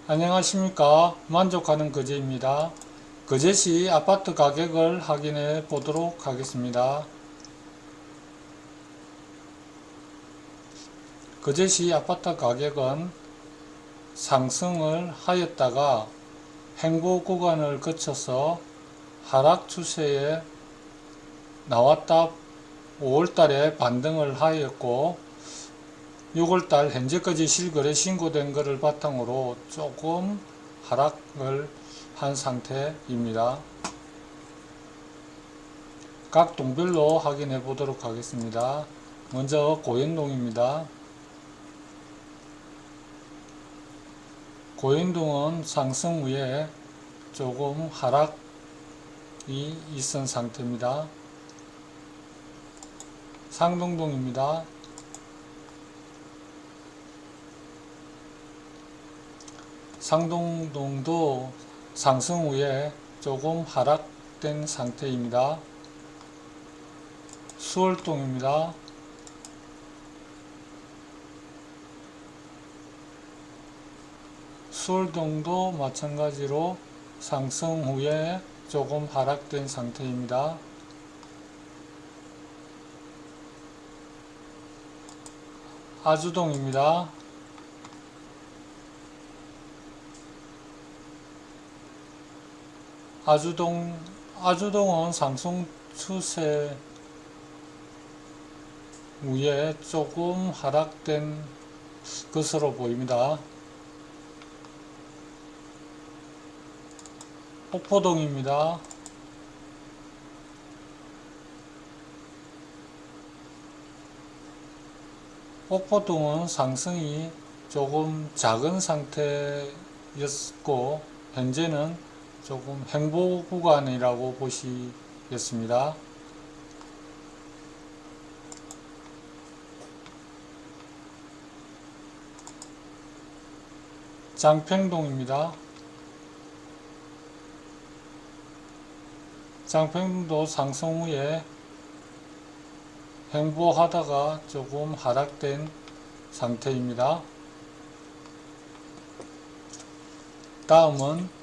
안녕하십니까. 만족하는 거제입니다. 거제시 아파트 가격을 확인해 보도록 하겠습니다. 거제시 아파트 가격은 상승을 하였다가 횡보 구간을 거쳐서 하락 추세에 나왔다 5월달에 반등을 하였고 6월달 현재까지 실거래 신고된 것을 바탕으로 조금 하락을 한 상태입니다. 각 동별로 확인해 보도록 하겠습니다. 먼저 고현동입니다. 고현동은 상승 후에 조금 하락이 있은 상태입니다. 상동동입니다. 상동동도 상승 후에 조금 하락된 상태입니다. 수월동입니다. 수월동도 마찬가지로 상승 후에 조금 하락된 상태입니다. 아주동입니다. 아주동은 상승 추세 후에 조금 하락된 것으로 보입니다. 옥포동입니다. 옥포동은 상승이 조금 작은 상태였고 현재는 조금 횡보 구간이라고 보시겠습니다. 장평동입니다. 장평동도 상승 후에 횡보하다가 조금 하락된 상태입니다. 다음은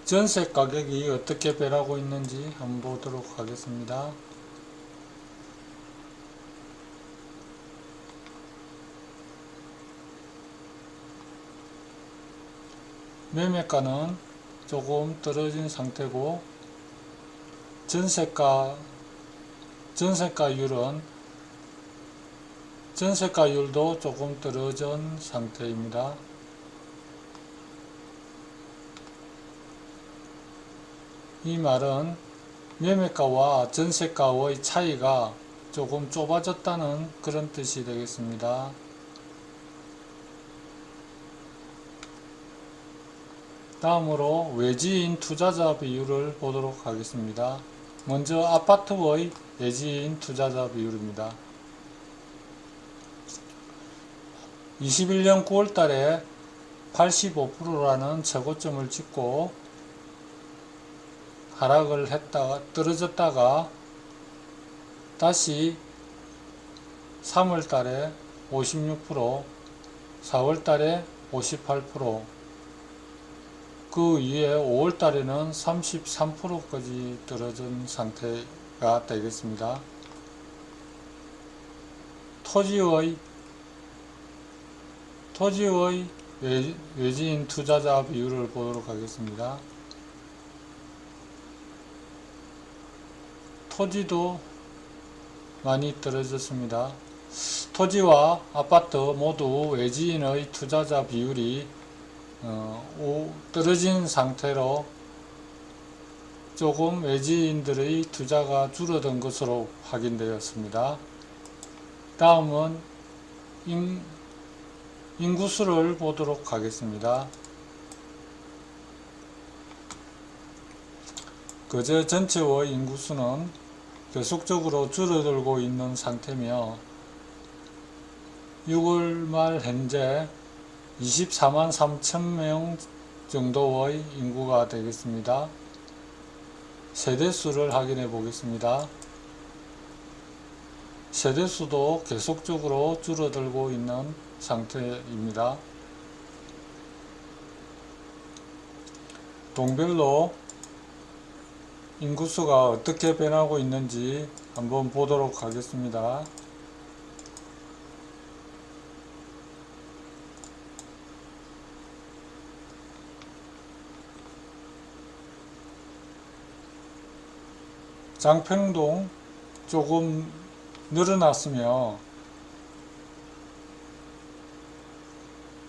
전세 가격이 어떻게 변하고 있는지 한번 보도록 하겠습니다. 매매가는 조금 떨어진 상태고 전세가율도 조금 떨어진 상태입니다. 이 말은 매매가와 전세가의 차이가 조금 좁아졌다는 그런 뜻이 되겠습니다. 다음으로 외지인 투자자 비율을 보도록 하겠습니다. 먼저 아파트의 외지인 투자자 비율입니다. 21년 9월달에 85%라는 최고점을 찍고 하락을 했다가 떨어졌다가 다시 3월달에 56%, 4월달에 58%, 그 이후에 5월달에는 33%까지 떨어진 상태가 되겠습니다. 토지의 외지인 투자자 비율을 보도록 하겠습니다. 토지도 많이 떨어졌습니다. 토지와 아파트 모두 외지인의 투자자 비율이 떨어진 상태로 조금 외지인들의 투자가 줄어든 것으로 확인되었습니다. 다음은 인구수를 보도록 하겠습니다. 거제 전체의 인구수는 계속적으로 줄어들고 있는 상태며 6월 말 현재 24만 3천 명 정도의 인구가 되겠습니다. 세대수를 확인해 보겠습니다. 세대수도 계속적으로 줄어들고 있는 상태입니다. 동별로 인구수가 어떻게 변하고 있는지 한번 보도록 하겠습니다. 장평동 조금 늘어났으며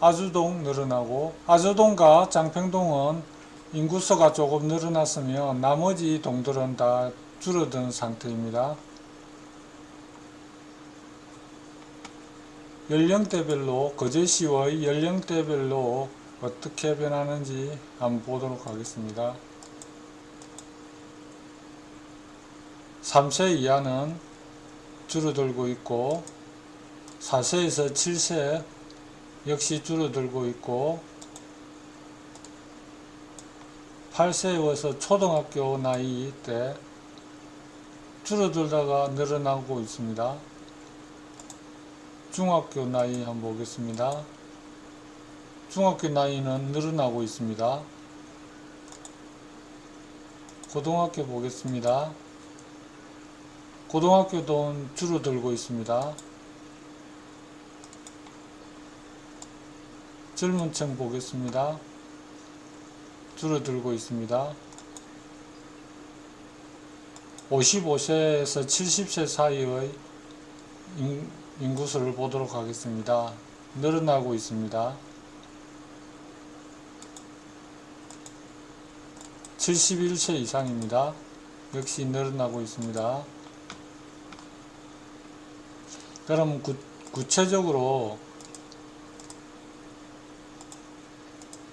아주동 늘어나고, 아주동과 장평동은 인구수가 조금 늘어났으며 나머지 동들은 다 줄어든 상태입니다. 연령대별로, 거제시의 연령대별로 어떻게 변하는지 한번 보도록 하겠습니다. 3세 이하는 줄어들고 있고 4세에서 7세 역시 줄어들고 있고 8세에서 초등학교 나이 때 줄어들다가 늘어나고 있습니다. 중학교 나이 한번 보겠습니다. 중학교 나이는 늘어나고 있습니다. 고등학교 보겠습니다. 고등학교도 줄어들고 있습니다. 젊은 층 보겠습니다. 줄어들고 있습니다. 55세에서 70세 사이의 인구수를 보도록 하겠습니다. 늘어나고 있습니다. 71세 이상입니다. 역시 늘어나고 있습니다. 그럼 구체적으로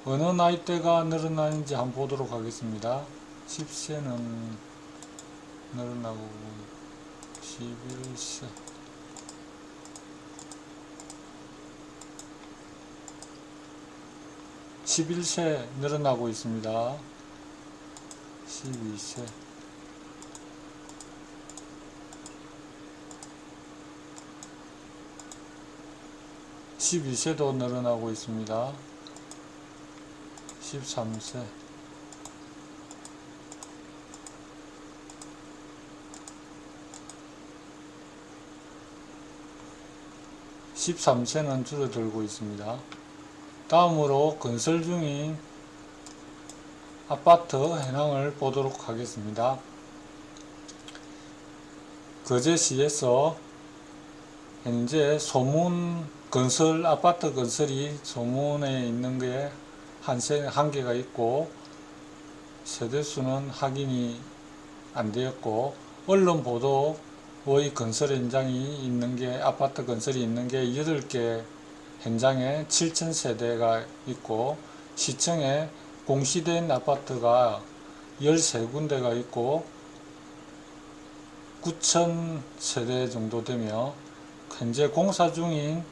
어느 나이대가 늘어나는지 한번 보도록 하겠습니다. 10세는 늘어나고 11세 11세 늘어나고 있습니다. 12세 12세도 늘어나고 있습니다. 13세 13세는 줄어들고 있습니다. 다음으로 건설 중인 아파트 현황을 보도록 하겠습니다. 거제시에서 현재 아파트 건설이 소문에 있는 게 한 개가 있고, 세대수는 확인이 안 되었고, 언론 보도의 건설 현장이 있는 게, 아파트 건설이 있는 게 8개 현장에 7,000세대가 있고, 시청에 공시된 아파트가 13군데가 있고, 9,000세대 정도 되며, 현재 공사 중인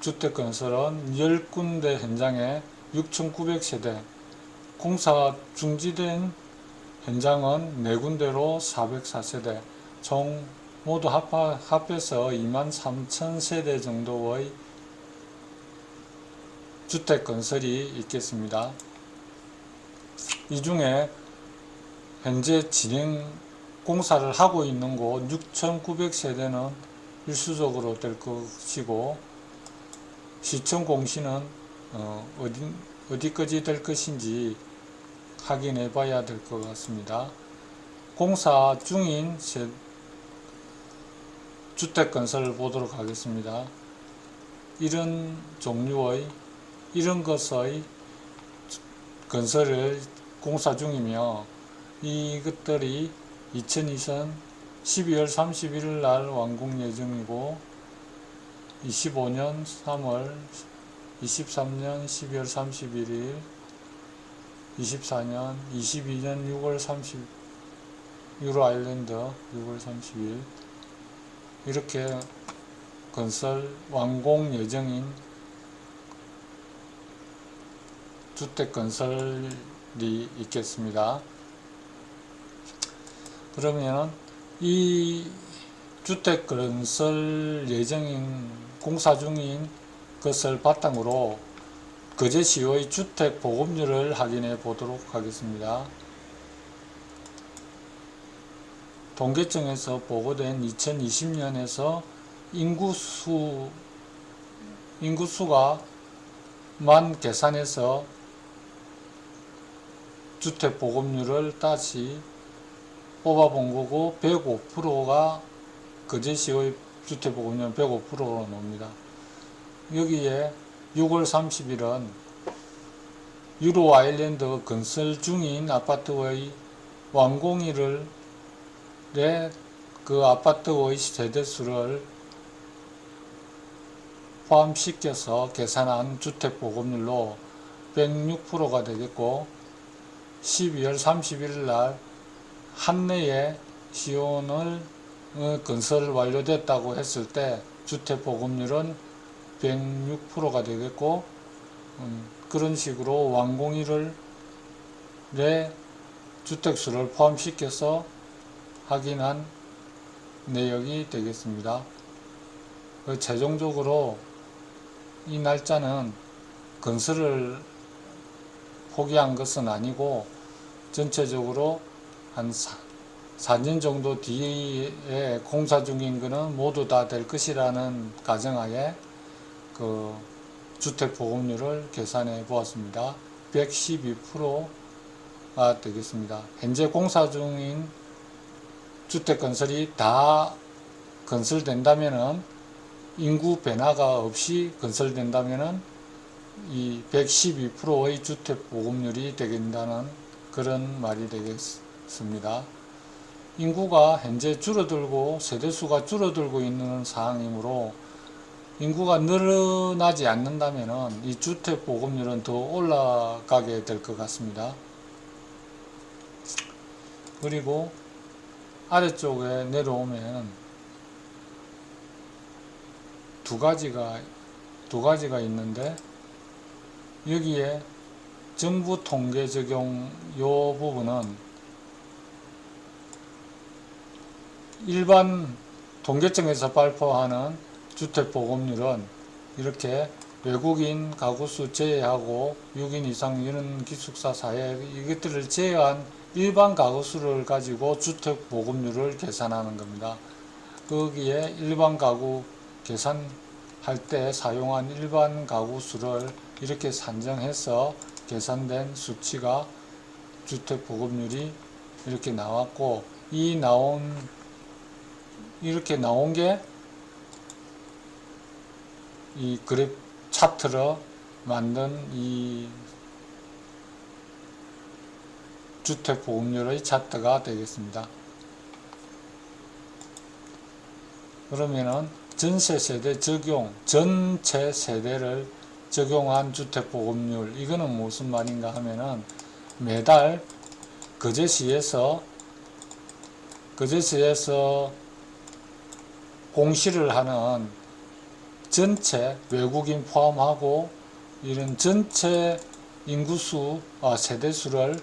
주택건설은 10군데 현장에 6,900세대, 공사 중지된 현장은 4군데로 404세대, 총 모두 합해서 23,000세대 정도의 주택건설이 있겠습니다. 이 중에 현재 공사를 하고 있는 곳 6,900세대는 일수적으로 될 것이고, 시청 공시는 어디까지 될 것인지 확인해 봐야 될 것 같습니다. 공사 중인 주택건설을 보도록 하겠습니다. 이런 종류의, 이런 것의 건설을 공사 중이며, 이것들이 2020년 12월 31일 날 완공 예정이고, 25년 3월, 23년 12월 31일, 24년, 22년 6월 30일, 유로아일랜드 6월 30일, 이렇게 건설 완공 예정인 주택건설이 있겠습니다. 그러면 이 주택건설 예정인 공사 중인 것을 바탕으로 거제시의 주택 보급률을 확인해 보도록 하겠습니다. 통계청에서 보고된 2020년에서 인구수가 만 계산해서 주택 보급률을 다시 뽑아본 거고 105%가 거제시의 주택 보급률은 105%로 나옵니다. 여기에 6월 30일은 유로 아일랜드 건설 중인 아파트의 완공일을 그 아파트의 세대수를 포함시켜서 계산한 주택 보급률로 106%가 되겠고 12월 31일 날 한내에 시온을 건설 완료됐다고 했을 때 주택 보급률은 106%가 되겠고 그런 식으로 완공일을 주택수를 포함시켜서 확인한 내역이 되겠습니다. 최종적으로 이 날짜는 건설을 포기한 것은 아니고 전체적으로 한 4년 정도 뒤에 공사 중인 것은 모두 다 될 것이라는 가정하에 그 주택 보급률을 계산해 보았습니다. 112%가 되겠습니다. 현재 공사 중인 주택 건설이 다 건설된다면은 인구 변화가 없이 건설된다면은 이 112%의 주택 보급률이 되겠다는 그런 말이 되겠습니다. 인구가 현재 줄어들고 세대수가 줄어들고 있는 상황이므로 인구가 늘어나지 않는다면은 이 주택 보급률은 더 올라가게 될 것 같습니다. 그리고 아래쪽에 내려오면 두 가지가 있는데 여기에 정부 통계 적용 요 부분은 일반 통계청에서 발표하는 주택 보급률은 이렇게 외국인 가구수 제외하고 6인 이상 이런 기숙사 사회 이것들을 제외한 일반 가구수를 가지고 주택 보급률을 계산하는 겁니다. 거기에 일반 가구 계산할 때 사용한 일반 가구 수를 이렇게 산정해서 계산된 수치가 주택 보급률이 이렇게 나왔고 이렇게 나온 게 이 그래프 차트로 만든 이 주택 보급률의 차트가 되겠습니다. 그러면은 전체 세대 전체 세대를 적용한 주택 보급률 이거는 무슨 말인가 하면은 매달 거제시에서 공시를 하는 전체 외국인 포함하고 이런 전체 인구수 세대수를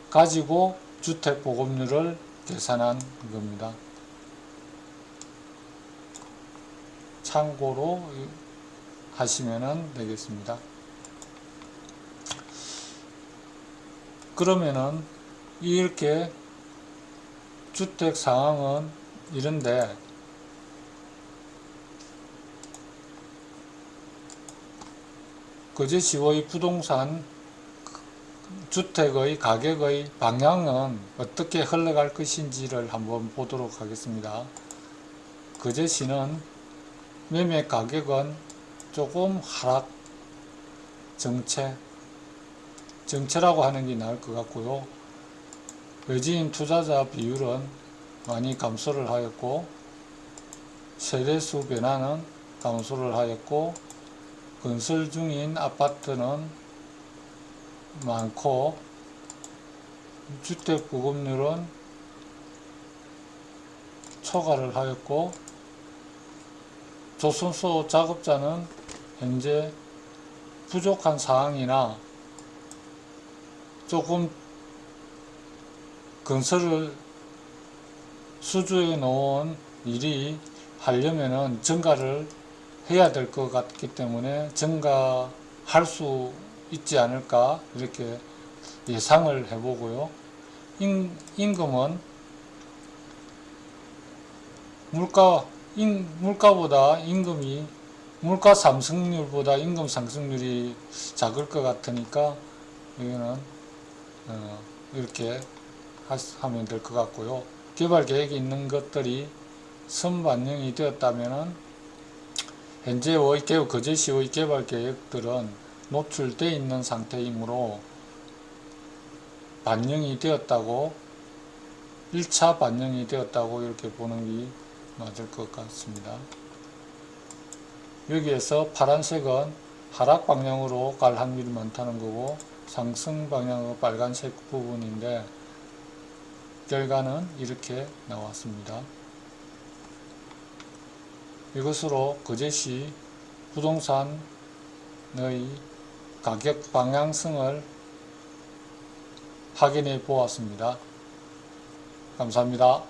가지고 주택 보급률을 계산한 겁니다. 참고로 하시면 되겠습니다. 그러면은 이렇게 주택 상황은 이런데 거제시의 부동산 주택의 가격의 방향은 어떻게 흘러갈 것인지를 한번 보도록 하겠습니다. 거제시는 매매 가격은 조금 하락 정체라고 하는 게 나을 것 같고요. 외지인 투자자 비율은 많이 감소를 하였고 세대수 변화는 감소를 하였고 건설 중인 아파트는 많고 주택 보급률은 초과를 하였고 조선소 작업자는 현재 부족한 사항이나 조금 건설을 수주해 놓은 일이 하려면은 증가를 해야 될 것 같기 때문에 증가할 할 수 있지 않을까 이렇게 예상을 해보고요. 임금은 물가보다 임금이 물가 상승률보다 임금 상승률이 작을 것 같으니까 이거는 이렇게 하면 될 것 같고요. 개발 계획이 있는 것들이 선반영이 되었다면은 현재의 거제시의 개발 계획들은 노출되어 있는 상태이므로 반영이 되었다고 1차 반영이 되었다고 이렇게 보는 게 맞을 것 같습니다. 여기에서 파란색은 하락 방향으로 갈 확률이 많다는 거고 상승 방향으로 빨간색 부분인데 결과는 이렇게 나왔습니다. 이것으로 거제시 부동산의 가격 방향성을 확인해 보았습니다. 감사합니다.